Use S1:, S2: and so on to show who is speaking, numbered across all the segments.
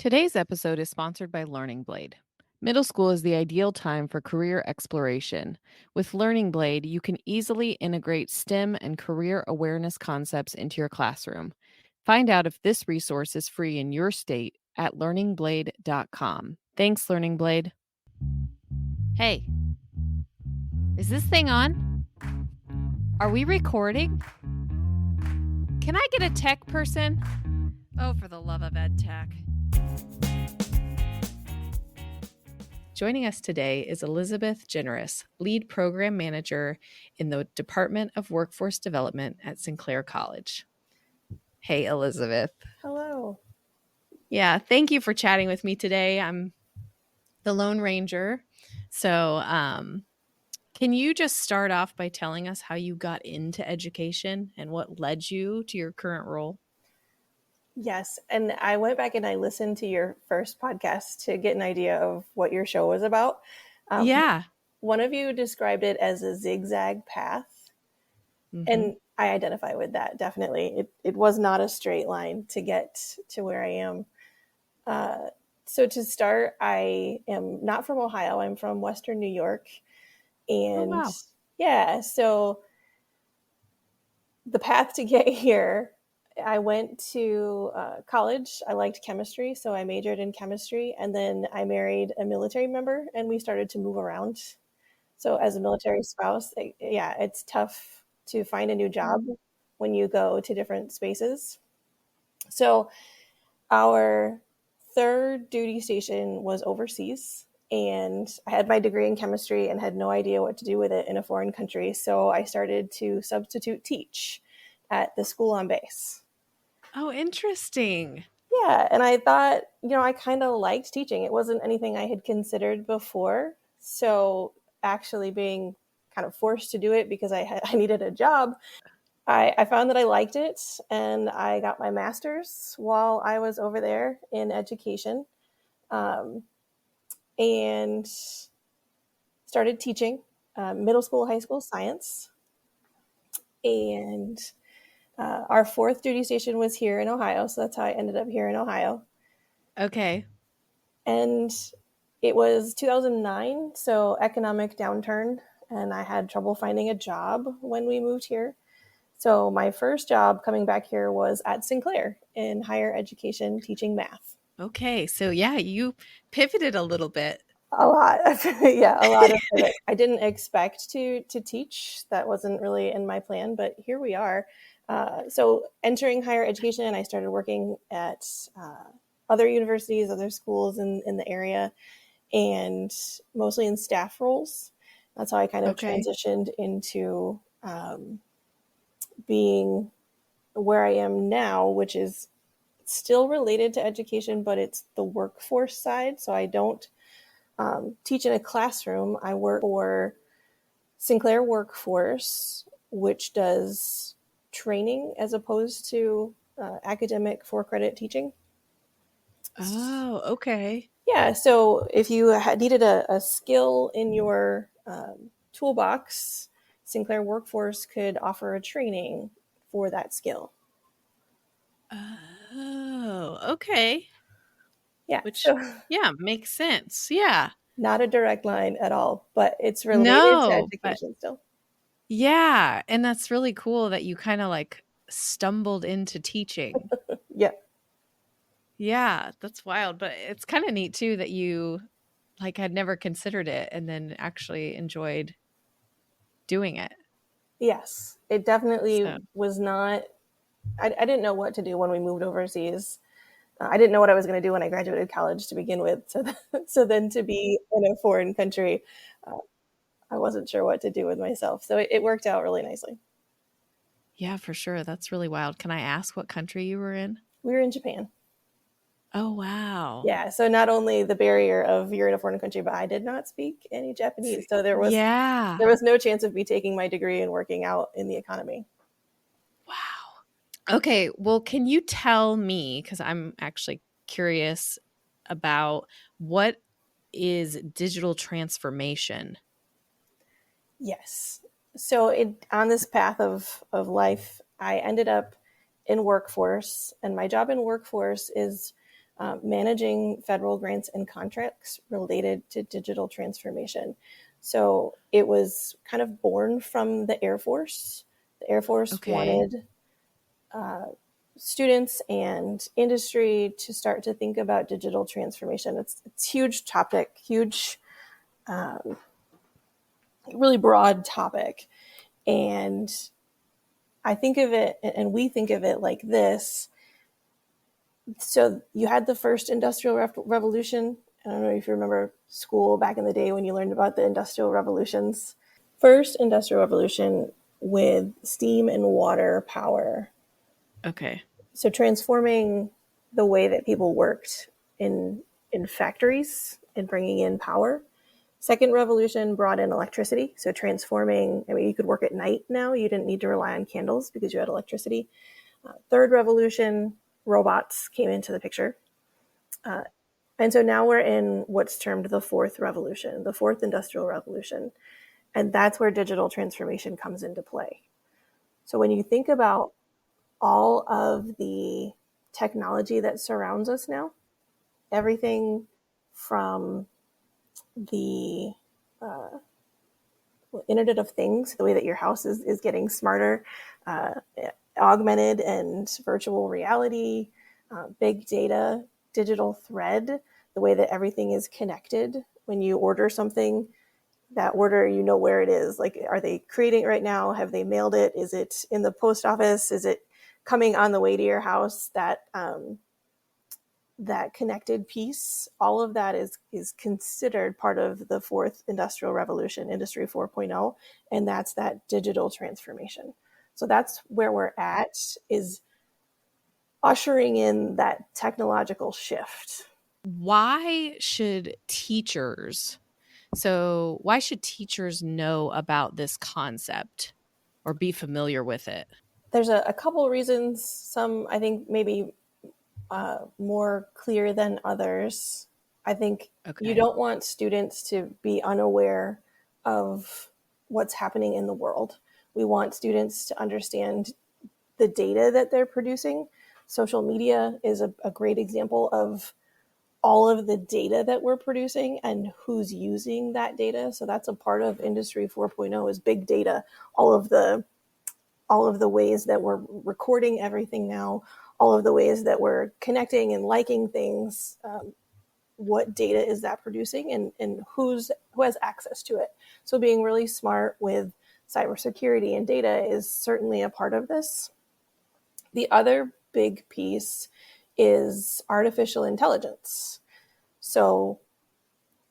S1: Today's episode is sponsored by Learning Blade. Middle school is the ideal time for career exploration. With Learning Blade, you can easily integrate STEM and career awareness concepts into your classroom. Find out if this resource is free in your state at learningblade.com. Thanks, Learning Blade. Hey, is this thing on? Are we recording? Can I get a tech person? Oh, for the love of ed tech. Joining us today is Elizabeth Generas, Lead Program Manager in the Department of Workforce Development at Sinclair College. Hey, Elizabeth.
S2: Hello.
S1: Yeah, thank you for chatting with me today. I'm the Lone Ranger. So, can you just start off by telling us how you got into education and what led you to your current role?
S2: Yes, and I went back and I listened to your first podcast to get an idea of what your show was about.
S1: Yeah.
S2: One of you described it as a zigzag path,
S1: Mm-hmm.
S2: and I identify with that, definitely. It was not a straight line to get to where I am. So to start, I am not from Ohio. I'm from Western New York. And
S1: wow.
S2: yeah, so the path to get here, I went to college. I liked chemistry, so I majored in chemistry. And then I married a military member, and we started to move around. So as a military spouse, it's tough to find a new job when you go to different spaces. So our third duty station was overseas. And I had my degree in chemistry and had no idea what to do with it in a foreign country. So I started to substitute teach at the school on base.
S1: Oh, interesting.
S2: Yeah. And I thought, I kind of liked teaching. It wasn't anything I had considered before. So actually being kind of forced to do it because I needed a job, I found that I liked it. And I got my master's while I was over there in education. And started teaching middle school, high school science. And our fourth duty station was here in Ohio. So that's how I ended up here in Ohio.
S1: Okay.
S2: And it was 2009, so economic downturn. And I had trouble finding a job when we moved here. So my first job coming back here was at Sinclair in higher education teaching math.
S1: Okay. So yeah, you pivoted a little bit.
S2: A lot. Yeah, a lot of it. I didn't expect to teach. That wasn't really in my plan, but here we are. So entering higher education, I started working at other universities, other schools in the area, and mostly in staff roles. That's how I kind of transitioned into being where I am now, which is still related to education, but it's the workforce side. So I don't teach in a classroom. I work for Sinclair Workforce, which does training as opposed to academic for-credit teaching.
S1: Oh, okay.
S2: Yeah, so if you needed a skill in your toolbox, Sinclair Workforce could offer a training for that skill.
S1: Oh, okay.
S2: Yeah,
S1: Which,
S2: so
S1: yeah, makes sense. Yeah.
S2: not a direct line at all, but it's related to
S1: No, but
S2: education still.
S1: yeah. And that's really cool that you kind of like stumbled into teaching.
S2: Yeah.
S1: Yeah, that's wild. But it's kind of neat too that you like had never considered it and then actually enjoyed doing it.
S2: Yes, it definitely
S1: So,
S2: was not. I didn't know what to do when we moved overseas. I didn't know what I was going to do when I graduated college to begin with. So then to be in a foreign country, I wasn't sure what to do with myself. So it worked out really nicely.
S1: yeah, for sure. That's really wild. Can I ask what country you were in?
S2: We were in Japan.
S1: Oh, wow.
S2: Yeah. So not only the barrier of you're in a foreign country, but I did not speak any Japanese. So there was no chance of me taking my degree and working out in the economy.
S1: Wow. Okay. Well, can you tell me, because I'm actually curious about what is digital transformation?
S2: Yes. So on this path of life, I ended up in workforce, and my job in workforce is managing federal grants and contracts related to digital transformation. So it was kind of born from the Air Force. The Air Force
S1: Okay.
S2: wanted students and industry to start to think about digital transformation. It's a huge topic, huge, really broad topic. And I think of it, and we think of it like this. So you had the first industrial revolution. I don't know if you remember school back in the day when you learned about the industrial revolutions. First industrial revolution with steam and water power.
S1: Okay.
S2: So transforming the way that people worked in in factories and bringing in power. Second revolution brought in electricity, so transforming. I mean, you could work at night now. You didn't need to rely on candles because you had electricity. Third revolution, robots came into the picture. And so now we're in what's termed the fourth revolution, the fourth industrial revolution. And that's where digital transformation comes into play. So when you think about all of the technology that surrounds us now, everything from the Internet of Things, the way that your house is getting smarter, uh, augmented and virtual reality, big data, digital thread, the way that everything is connected. When you order something, that order, you know where it is. Like, are they creating it right now? Have they mailed it? Is it in the post office? Is it coming on the way to your house? That connected piece, all of that is considered part of the fourth industrial revolution, Industry 4.0, and that's that digital transformation. So that's where we're at, is ushering in that technological shift.
S1: Why should teachers know about this concept or be familiar with it?
S2: There's a couple of reasons, some I think maybe more clear than others. I think you
S1: Okay.
S2: don't want students to be unaware of what's happening in the world. We want students to understand the data that they're producing. Social media is a great example of all of the data that we're producing and who's using that data. So that's a part of Industry 4.0 is big data, all of the ways that we're recording everything now, all of the ways that we're connecting and liking things. What data is that producing, and who has access to it? So being really smart with cybersecurity and data is certainly a part of this. The other big piece is artificial intelligence. So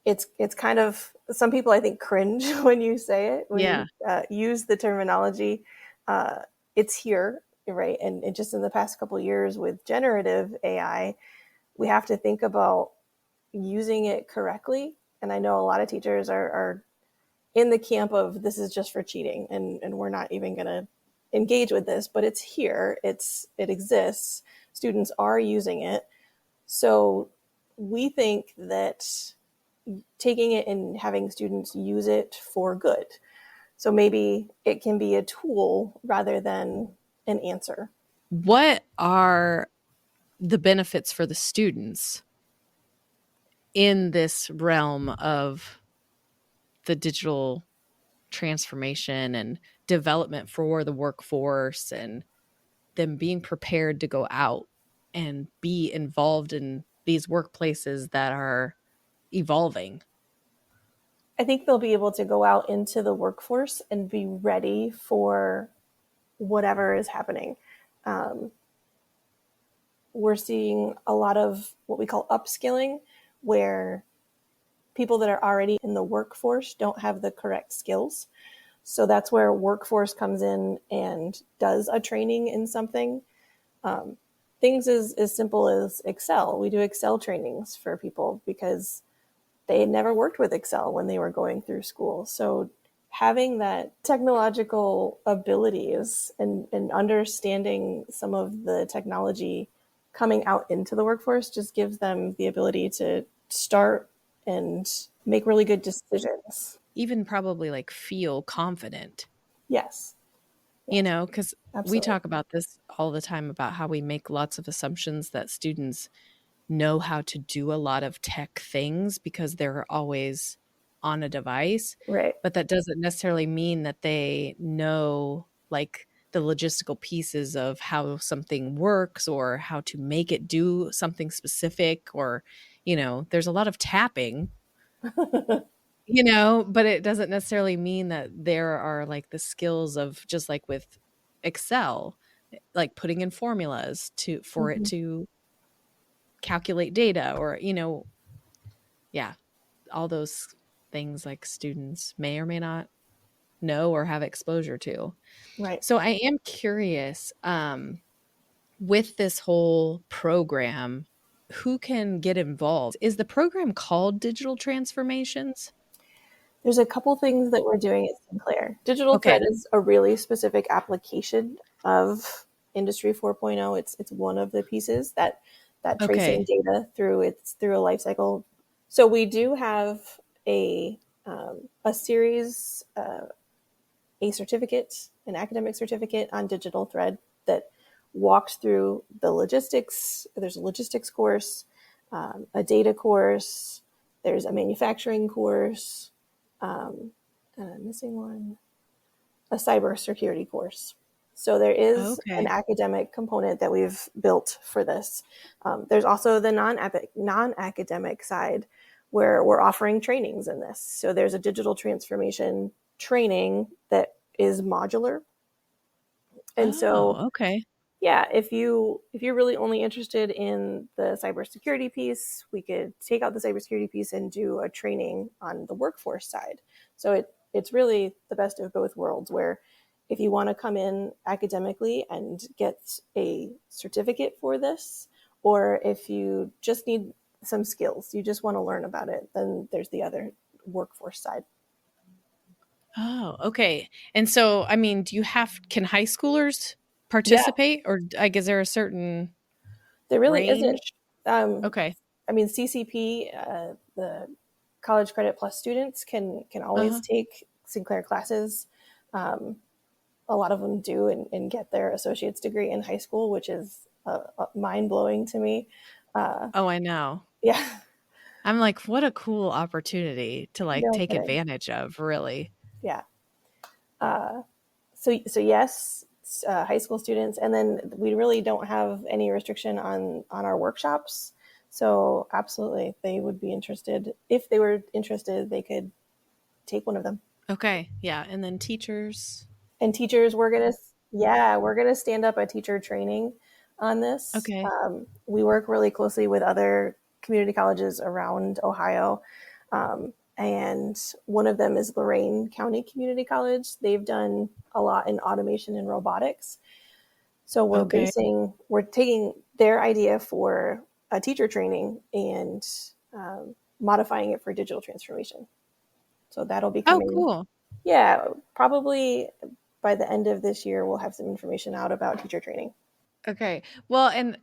S2: it's kind of, some people I think cringe when you say it, when
S1: Yeah.
S2: you use the terminology. Uh, it's here, right? And just in the past couple of years with generative AI, we have to think about using it correctly. And I know a lot of teachers are in the camp of this is just for cheating, and we're not even going to engage with this, but it's here, it exists, students are using it. So we think that taking it and having students use it for good. So maybe it can be a tool rather than an answer.
S1: What are the benefits for the students in this realm of the digital transformation and development for the workforce and them being prepared to go out and be involved in these workplaces that are evolving?
S2: I think they'll be able to go out into the workforce and be ready for whatever is happening. Um, we're seeing a lot of what we call upskilling, where people that are already in the workforce don't have the correct skills. So that's where workforce comes in and does a training in something. Um, Things as simple as Excel. We do Excel trainings for people because they had never worked with Excel when they were going through school. So having that technological abilities and understanding some of the technology coming out into the workforce just gives them the ability to start and make really good decisions.
S1: Even probably like feel confident,
S2: Yes, yes,
S1: because we
S2: absolutely.
S1: talk about this all the time about how we make lots of assumptions that students know how to do a lot of tech things because they're always on a device,
S2: Right.
S1: but that doesn't necessarily mean that they know like the logistical pieces of how something works or how to make it do something specific, or there's a lot of tapping, but it doesn't necessarily mean that there are like the skills of, just like with Excel, like putting in formulas for it
S2: Mhm.
S1: to calculate data, or yeah, all those things like students may or may not know or have exposure to.
S2: Right.
S1: So I am curious, with this whole program, who can get involved? Is the program called Digital Transformations?
S2: There's a couple things that we're doing at Sinclair. Digital thread
S1: Okay.
S2: is a really specific application of Industry 4.0. It's one of the pieces that tracing
S1: Okay.
S2: data through a life cycle. So we do have a series, a certificate, an academic certificate on digital thread that walks through the logistics. There's a logistics course, a data course, there's a manufacturing course, um, and I'm missing one, a cybersecurity course. So there is an
S1: Okay.
S2: academic component that we've built for this. There's also the non-academic side where we're offering trainings in this. So there's a digital transformation training that is modular. And so,
S1: Oh, okay.
S2: yeah, if you're really only interested in the cybersecurity piece, we could take out the cybersecurity piece and do a training on the workforce side. So it's really the best of both worlds, where if you want to come in academically and get a certificate for this, or if you just need some skills, you just want to learn about it, then there's the other workforce side.
S1: Oh, okay. And so, I mean, can high schoolers
S2: Yeah,
S1: participate, or I guess there a certain
S2: there really isn't.
S1: range?
S2: Um,
S1: Okay.
S2: I mean, CCP, the College Credit Plus students can always
S1: Uh-huh.
S2: take Sinclair classes. Um, a lot of them do and get their associate's degree in high school, which is mind blowing to me. Uh,
S1: Oh, I know.
S2: yeah,
S1: I'm like, what a cool opportunity to like
S2: no
S1: take
S2: kidding.
S1: advantage of, really.
S2: Yeah. Uh, so yes, high school students, and then we really don't have any restriction on our workshops. So absolutely, they would be interested. If they were interested, they could take one of them.
S1: Okay. Yeah. And then teachers.
S2: And teachers, we're gonna stand up a teacher training on this.
S1: Okay.
S2: We work really closely with other community colleges around Ohio, and one of them is Lorain County Community College. They've done a lot in automation and robotics. So
S1: Okay.
S2: we're taking their idea for a teacher training and modifying it for digital transformation. So that'll be
S1: Oh,
S2: coming.
S1: cool.
S2: Yeah, probably by the end of this year, we'll have some information out about teacher training.
S1: Okay. Well, and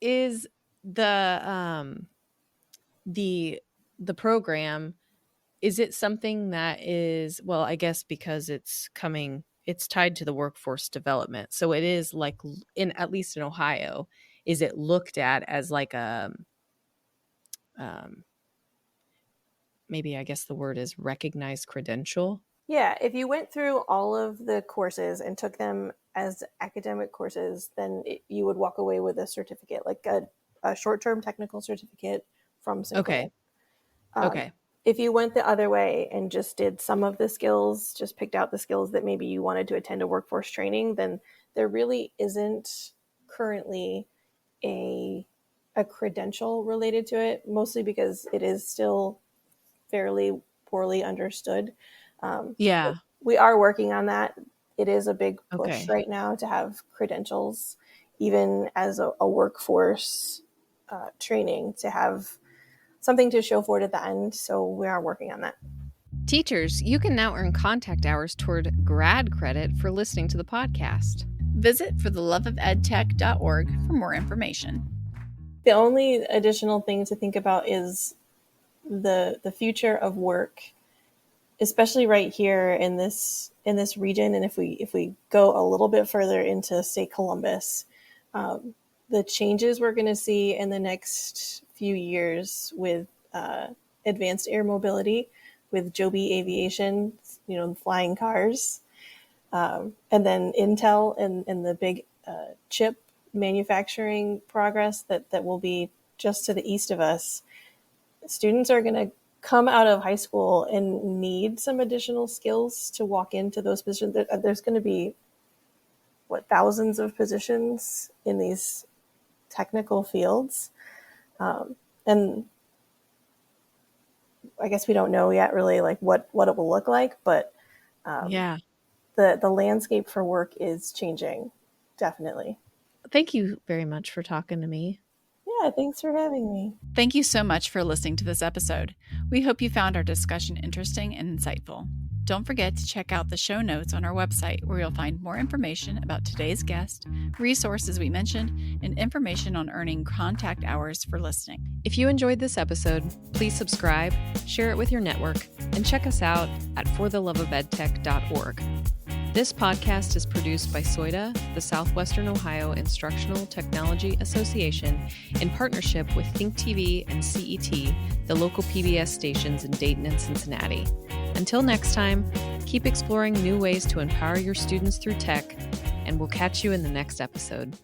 S1: is the the program, is it something that is, well, I guess because it's tied to the workforce development. So it is like in, at least in Ohio, is it looked at as like a um maybe I guess the word is recognized credential?
S2: Yeah, if you went through all of the courses and took them as academic courses, then you would walk away with a certificate, like a short term technical certificate from Sinclair.
S1: Okay.
S2: Um,
S1: Okay.
S2: if you went the other way and just did some of the skills, just picked out the skills that maybe you wanted to attend a workforce training, then there really isn't currently a a credential related to it, mostly because it is still fairly poorly understood. Um,
S1: Yeah.
S2: we are working on that. It is a big push
S1: Okay.
S2: right now to have credentials, even as a workforce training, to have something to show for it at the end. So we are working on that.
S1: Teachers, you can now earn contact hours toward grad credit for listening to the podcast.
S3: Visit fortheloveofedtech.org for more information.
S2: The only additional thing to think about is the future of work, especially right here in this region. And if we go a little bit further into, say, Columbus, the changes we're going to see in the next few years with advanced air mobility, with Joby Aviation, flying cars, and then Intel and the big chip manufacturing progress that will be just to the east of us. Students are going to come out of high school and need some additional skills to walk into those positions. There's going to be thousands of positions in these technical fields, and I guess we don't know yet really like what it will look like, but
S1: Yeah.
S2: the landscape for work is changing, definitely.
S1: Thank you very much for talking to me.
S2: Yeah, thanks for having me.
S3: Thank you so much for listening to this episode. We hope you found our discussion interesting and insightful. Don't forget to check out the show notes on our website, where you'll find more information about today's guest, resources we mentioned, and information on earning contact hours for listening.
S1: If you enjoyed this episode, please subscribe, share it with your network, and check us out at fortheloveofedtech.org. This podcast is produced by SOIDA, the Southwestern Ohio Instructional Technology Association, in partnership with Think TV and CET, the local PBS stations in Dayton and Cincinnati. Until next time, keep exploring new ways to empower your students through tech, and we'll catch you in the next episode.